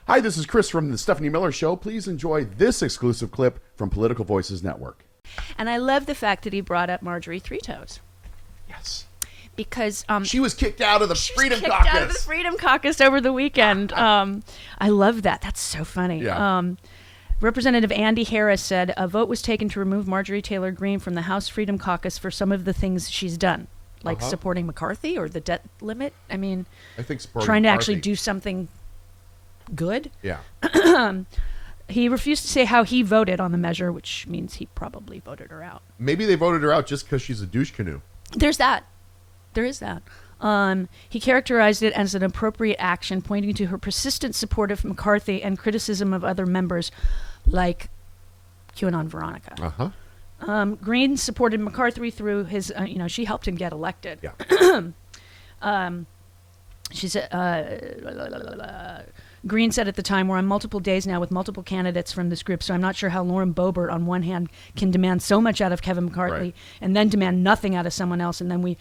Hi, this is Chris from the Stephanie Miller Show. Please enjoy this exclusive clip from Political Voices Network. And I love the fact that he brought up Marjorie Three Toes. Yes. Because she was kicked out of the Freedom Caucus. Out of the Freedom Caucus over the weekend. I love that. That's so funny. Yeah. Representative Andy Harris said a vote was taken to remove Marjorie Taylor Greene from the House Freedom Caucus for some of the things she's done, like supporting McCarthy or the debt limit. I mean, I think trying to actually do something good. Yeah. He refused to say how he voted on the measure, which means he probably voted her out. Maybe they voted her out just because she's a douche canoe. There's that. There is that. He characterized it as an appropriate action, pointing to her persistent support of McCarthy and criticism of other members like QAnon Veronica. Greene supported McCarthy through his, she helped him get elected. Yeah. She said, Greene said at the time, we're on multiple days now with multiple candidates from this group, so I'm not sure how Lauren Boebert, on one hand, can demand so much out of Kevin McCarthy and then demand nothing out of someone else, and then we'd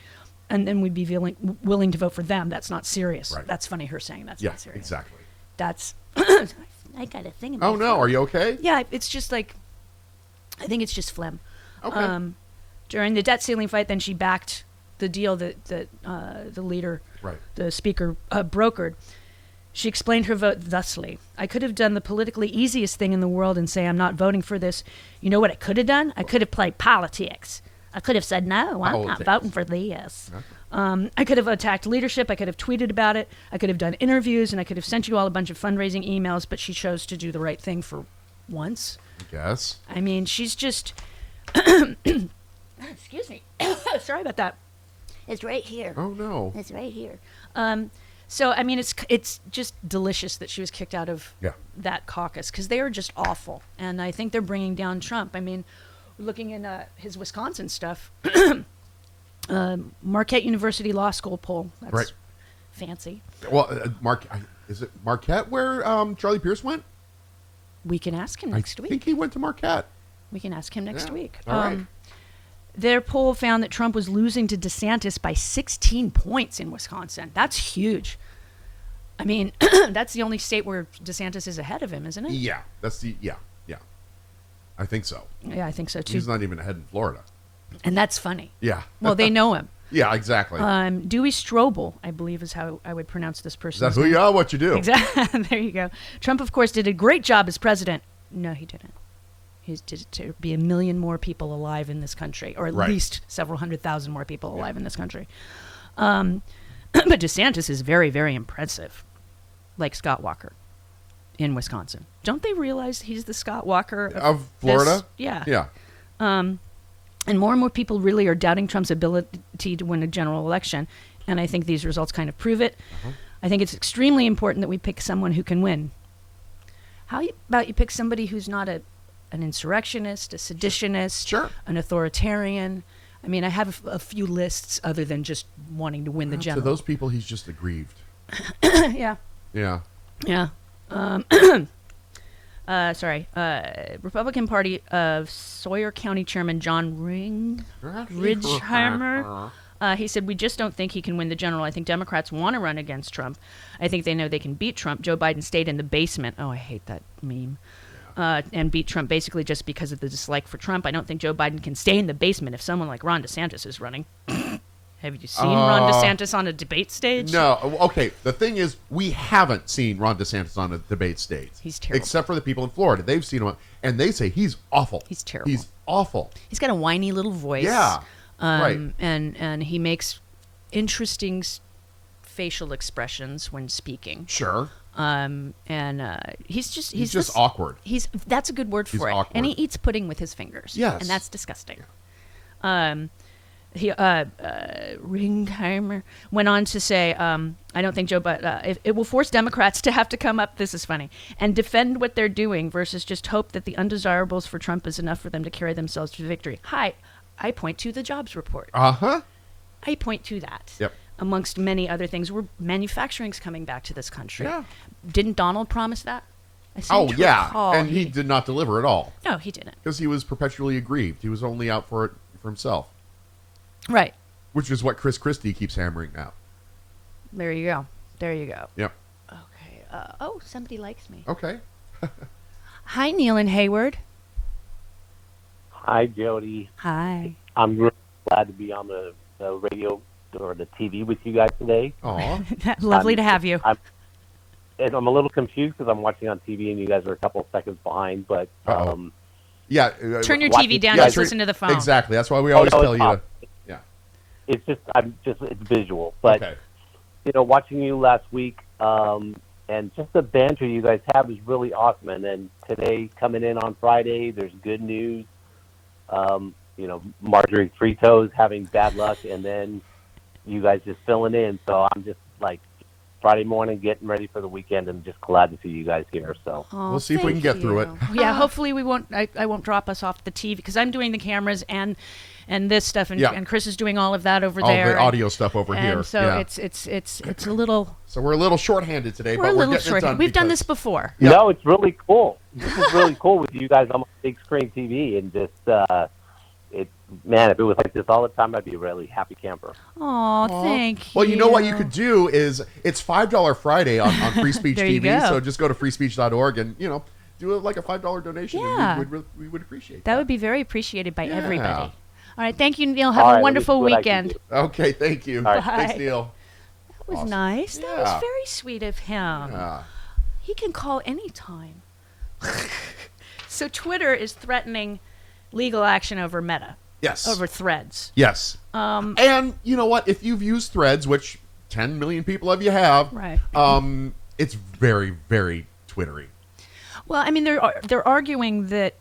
be willing to vote for them. That's not serious. Right. That's funny, her saying that's not serious. Yeah, exactly. That's... I got a thing in my Oh, no. Are you okay? Yeah, it's just like... I think it's just phlegm. Okay. During the debt ceiling fight, then she backed the deal that the leader, the speaker, brokered. She explained her vote thusly. I could have done the politically easiest thing in the world and say I'm not voting for this. You know what I could have done? I could have played politics. I could have said, no, I'm not voting for this. I could have attacked leadership. I could have tweeted about it. I could have done interviews, and I could have sent you all a bunch of fundraising emails, but she chose to do the right thing for once. I guess. I mean, she's just... Excuse me. Sorry about that. It's right here. Oh, no. It's right here. So, I mean, it's just delicious that she was kicked out of that caucus, because they are just awful. And I think they're bringing down Trump. I mean, looking in his Wisconsin stuff, Marquette University Law School poll. That's fancy. Well, is it Marquette where Charlie Pierce went? We can ask him next week. I think he went to Marquette. We can ask him next week. All right. Their poll found that Trump was losing to DeSantis by 16 points in Wisconsin. That's huge. I mean, that's the only state where DeSantis is ahead of him, isn't it? Yeah, yeah. I think so. Yeah, I think so too. He's not even ahead in Florida. And that's funny. Yeah. Well, they know him. Yeah, exactly. Dewey Strobel, I believe is how I would pronounce this person. Is that who you are? What you do? Exactly. There you go. Trump, of course, did a great job as president. No, he didn't. He did it to be 1 million more people alive in this country, or at least several 100,000 more people alive in this country. But DeSantis is very, very impressive, like Scott Walker in Wisconsin. Don't they realize he's the Scott Walker of Florida? Yeah. Yeah. And more and more people really are doubting Trump's ability to win a general election, and I think these results kind of prove it. I think it's extremely important that we pick someone who can win. How about you pick somebody who's not an insurrectionist, a seditionist, an authoritarian? I mean, I have a few lists other than just wanting to win the general. To those people, he's just aggrieved. Yeah. Yeah. Yeah. Republican Party of Sawyer County Chairman John Ridgeheimer. He said, we just don't think he can win the general. I think Democrats want to run against Trump. I think they know they can beat Trump. Joe Biden stayed in the basement. Oh, I hate that meme. And beat Trump basically just because of the dislike for Trump. I don't think Joe Biden can stay in the basement if someone like Ron DeSantis is running. Have you seen Ron DeSantis on a debate stage? No. Okay. The thing is, we haven't seen Ron DeSantis on a debate stage. He's terrible. Except for the people in Florida. They've seen him, and they say he's awful. He's terrible. He's awful. He's got a whiny little voice. Yeah. And he makes interesting facial expressions when speaking. Sure. He's just awkward. That's a good word for it. Awkward. And he eats pudding with his fingers. Yes. And that's disgusting. Ringheimer went on to say, I don't think Joe Biden, it will force Democrats to have to come up, this is funny, and defend what they're doing versus just hope that the undesirables for Trump is enough for them to carry themselves to victory. I point to the jobs report. I point to that. Yep. Amongst many other things, where manufacturing's coming back to this country. Yeah. Didn't Donald promise that? And he did not deliver at all. No, he didn't. Because he was perpetually aggrieved. He was only out for it for himself. Right. Which is what Chris Christie keeps hammering now. There you go. Yep. Okay. somebody likes me. Okay. Hi, Neil and Hayward. Hi, Jody. Hi. I'm really glad to be on the radio or the TV with you guys today. Aw. Lovely to have you. I'm a little confused because I'm watching on TV and you guys are a couple of seconds behind, but yeah. Turn your TV down. Just listen to the phone. Exactly. That's why we always tell you to. Yeah. It's visual. But, watching you last week and just the banter you guys have is really awesome. And then today, coming in on Friday, there's good news. Marjorie Three Toes having bad luck, and then you guys just filling in. So I'm just like Friday morning getting ready for the weekend and just glad to see you guys here. So we'll see if we can get through it. Yeah, hopefully we won't. I won't drop us off the TV because I'm doing the cameras and this stuff, and Chris is doing all of that over there. All the audio stuff over here. So it's a little. So we're a little shorthanded today, but we're getting it done. We've done this before. Yeah. No, it's really cool. This is really cool with you guys on my big screen TV, and just if it was like this all the time, I'd be a really happy camper. Oh, thank you. Well, you know what you could do is it's $5 Friday on Free Speech There TV. you go. So just go to freespeech.org and do like a $5 donation. Yeah. And we would appreciate that. That would be very appreciated by everybody. Yeah. All right, thank you, Neil. Have a wonderful weekend. Okay, thank you. All right. Thanks, Neil. That was nice. That was very sweet of him. Yeah. He can call anytime. So Twitter is threatening legal action over Meta. Yes. Over Threads. Yes. And you know what? If you've used Threads, which 10 million people of you have, right. It's very, very Twittery. Well, I mean, they're arguing that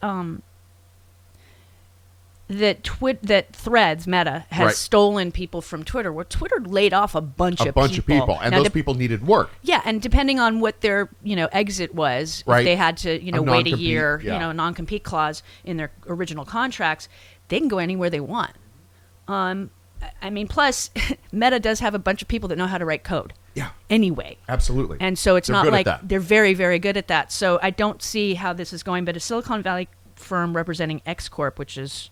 that Threads, Meta, has stolen people from Twitter. Well, Twitter laid off a bunch of people. And those people needed work. Yeah, and depending on what their exit was, if they had to wait a year, a non-compete clause in their original contracts, they can go anywhere they want. I mean, plus Meta does have a bunch of people that know how to write code. Yeah. Anyway. Absolutely. And so it's not like they're very, very good at that. So I don't see how this is going. But a Silicon Valley firm representing X Corp, which is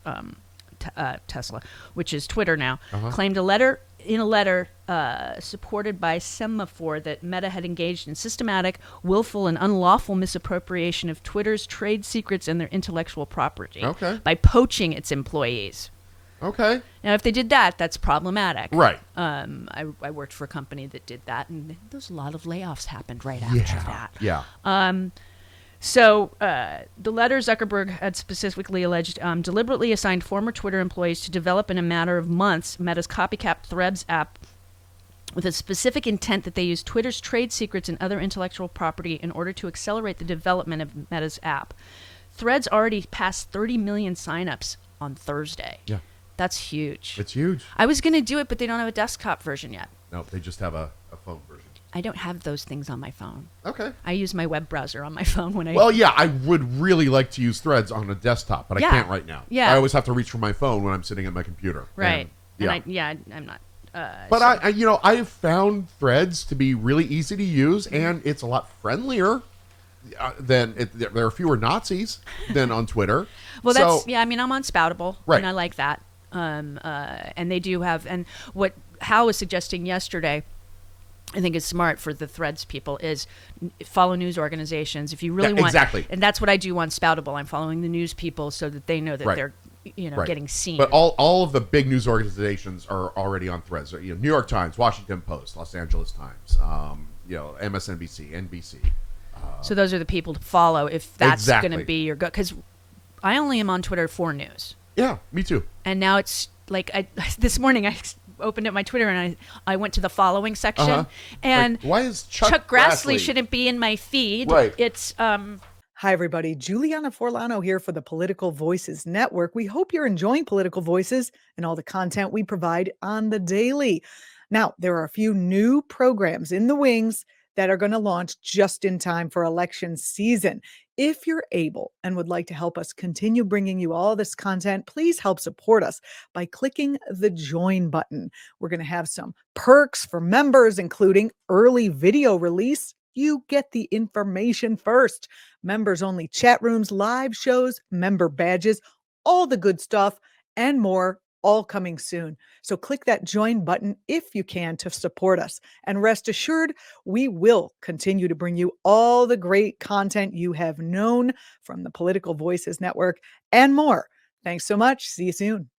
Tesla, which is Twitter now, claimed in a letter supported by Semaphore that Meta had engaged in systematic, willful, and unlawful misappropriation of Twitter's trade secrets and their intellectual property by poaching its employees. Okay. Now, if they did that, that's problematic. Right. I worked for a company that did that, and there's a lot of layoffs happened right after that. Yeah. So the letter Zuckerberg had specifically alleged deliberately assigned former Twitter employees to develop in a matter of months Meta's copycat Threads app with a specific intent that they use Twitter's trade secrets and other intellectual property in order to accelerate the development of Meta's app. Threads already passed 30 million signups on Thursday. Yeah. That's huge. It's huge. I was going to do it, but they don't have a desktop version yet. No, they just have a phone version. I don't have those things on my phone. Okay. I use my web browser on my phone when I... Well, yeah, I would really like to use Threads on a desktop, but I can't right now. Yeah. I always have to reach for my phone when I'm sitting at my computer. Right. And, I'm not... but I have found Threads to be really easy to use, and it's a lot friendlier than... there are fewer Nazis than on Twitter. Well, that's... Yeah, I mean, I'm on Spoutable, right. and I like that. And they do have... And what Hal was suggesting yesterday... I think it's smart for the Threads people is follow news organizations if you really want. Exactly. And that's what I do on Spoutable. I'm following the news people so that they know that they're getting seen. But all of the big news organizations are already on Threads. New York Times, Washington Post, Los Angeles Times, MSNBC, NBC. So those are the people to follow if that's going to be your go. Because I only am on Twitter for news. Yeah, me too. And now it's like this morning I opened up my Twitter and I went to the following section and why is Chuck Grassley shouldn't be in my feed. Right. It's Hi everybody, Julliana Forlano here for the Political Voices Network. We hope you're enjoying Political Voices and all the content we provide on the daily. Now, there are a few new programs in the wings that are going to launch just in time for election season. If you're able and would like to help us continue bringing you all this content, please help support us by clicking the join button. We're going to have some perks for members, including early video release. You get the information first. Members only chat rooms, live shows, member badges, all the good stuff and more all coming soon. So click that join button if you can to support us. And rest assured, we will continue to bring you all the great content you have known from the Political Voices Network and more. Thanks so much. See you soon.